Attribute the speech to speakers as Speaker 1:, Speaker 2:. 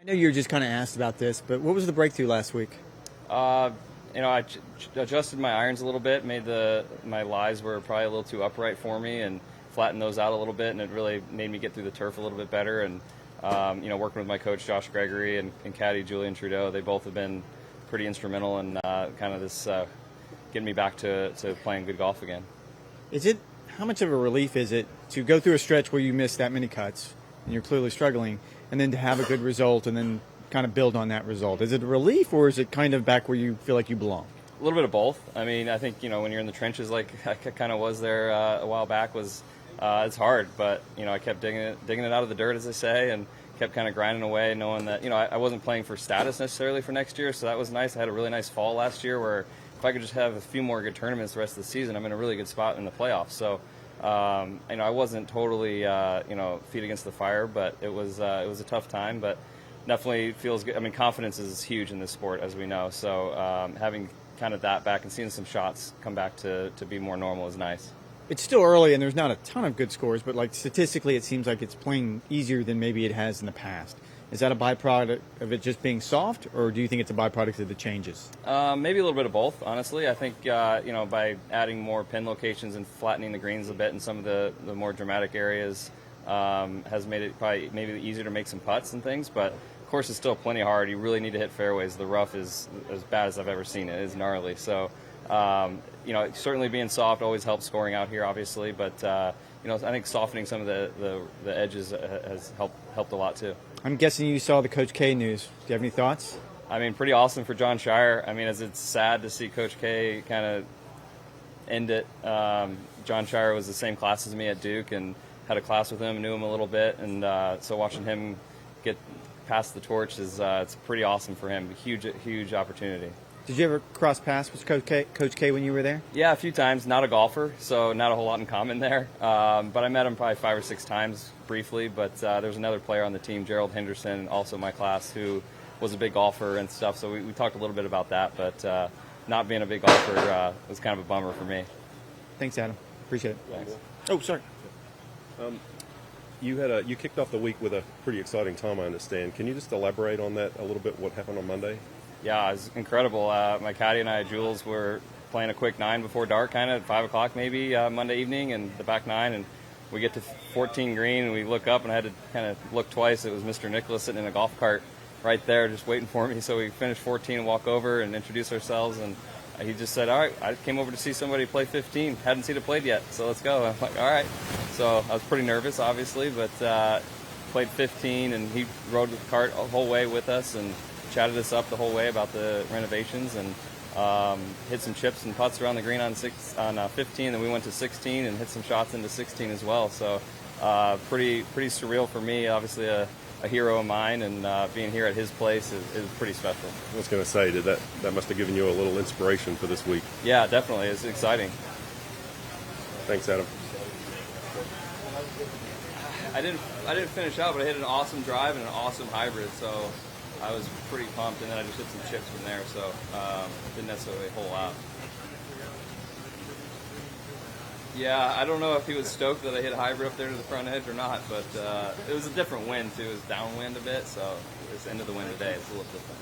Speaker 1: I know you were just kind of asked about this, but what was the breakthrough last week?
Speaker 2: Uh, I adjusted my irons a little bit, made my lies were probably a little too upright for me, and flattened those out a little bit, and it really made me get through the turf a little bit better. And working with my coach Josh Gregory and caddy Julian Trudeau, they both have been pretty instrumental in kind of this getting me back to playing good golf again.
Speaker 1: How much of a relief is it to go through a stretch where you miss that many cuts and you're clearly struggling, and then to have a good result and then kind of build on that result? Is it a relief, or is it kind of back where you feel like you belong?
Speaker 2: A little bit of both. I mean, I think, when you're in the trenches like I kind of was there a while back, it's hard, but, I kept digging it out of the dirt, as they say, and kept kind of grinding away, knowing that, I wasn't playing for status necessarily for next year, so that was nice. I had a really nice fall last year where if I could just have a few more good tournaments the rest of the season, I'm in a really good spot in the playoffs. So, I wasn't totally, feet against the fire, but it was a tough time, but definitely feels good. I mean, confidence is huge in this sport, as we know, so having kind of that back and seeing some shots come back to be more normal is nice.
Speaker 1: It's still early, and there's not a ton of good scores, but like statistically, it seems like it's playing easier than maybe it has in the past. Is that a byproduct of it just being soft, or do you think it's a byproduct of the changes?
Speaker 2: Maybe a little bit of both, honestly. I think, by adding more pin locations and flattening the greens a bit in some of the more dramatic areas has made it probably maybe easier to make some putts and things, but of course it's still plenty hard. You really need to hit fairways. The rough is as bad as I've ever seen it. It's gnarly. So, certainly being soft always helps scoring out here, obviously, but I think softening some of the edges has helped a lot too.
Speaker 1: I'm guessing you saw the Coach K news. Do you have any thoughts?
Speaker 2: I mean, pretty awesome for Jon Scheyer. I mean, as it's sad to see Coach K kind of end it. Jon Scheyer was the same class as me at Duke and had a class with him, knew him a little bit, and so watching him get past the torch it's pretty awesome for him. Huge opportunity.
Speaker 1: Did you ever cross paths with Coach K when you were there?
Speaker 2: Yeah, a few times. Not a golfer, so not a whole lot in common there. But I met him probably 5 or 6 times briefly. But there was another player on the team, Gerald Henderson, also my class, who was a big golfer and stuff. So we talked a little bit about that. But not being a big golfer was kind of a bummer for me.
Speaker 1: Thanks, Adam. Appreciate it.
Speaker 2: Thanks.
Speaker 1: Oh, sorry.
Speaker 3: You kicked off the week with a pretty exciting time, I understand. Can you just elaborate on that a little bit? What happened on Monday?
Speaker 2: Yeah, it was incredible. My caddy and I, Jules, were playing a quick 9 before dark, kind of at 5 o'clock maybe Monday evening, and the back 9, and we get to 14 green, and we look up, and I had to kind of look twice. It was Mr. Nicholas sitting in a golf cart right there just waiting for me. So we finished 14 and walk over and introduce ourselves, and he just said, all right, I came over to see somebody play 15. Hadn't seen it played yet, so let's go. I'm like, all right. So I was pretty nervous, obviously, but played 15, and he rode the cart the whole way with us and chatted us up the whole way about the renovations, and hit some chips and putts around the green on 15. Then we went to 16 and hit some shots into 16 as well. So pretty surreal for me. Obviously a hero of mine, and being here at his place is pretty special.
Speaker 3: I was going to say, that must have given you a little inspiration for this week.
Speaker 2: Yeah, definitely. It's exciting.
Speaker 3: Thanks, Adam.
Speaker 2: I didn't finish out, but I hit an awesome drive and an awesome hybrid. So I was pretty pumped, and then I just hit some chips from there, so didn't necessarily hole out. Yeah, I don't know if he was stoked that I hit a hybrid up there to the front edge or not, but it was a different wind, too. It was downwind a bit, so it's end of the wind today. It's a little different.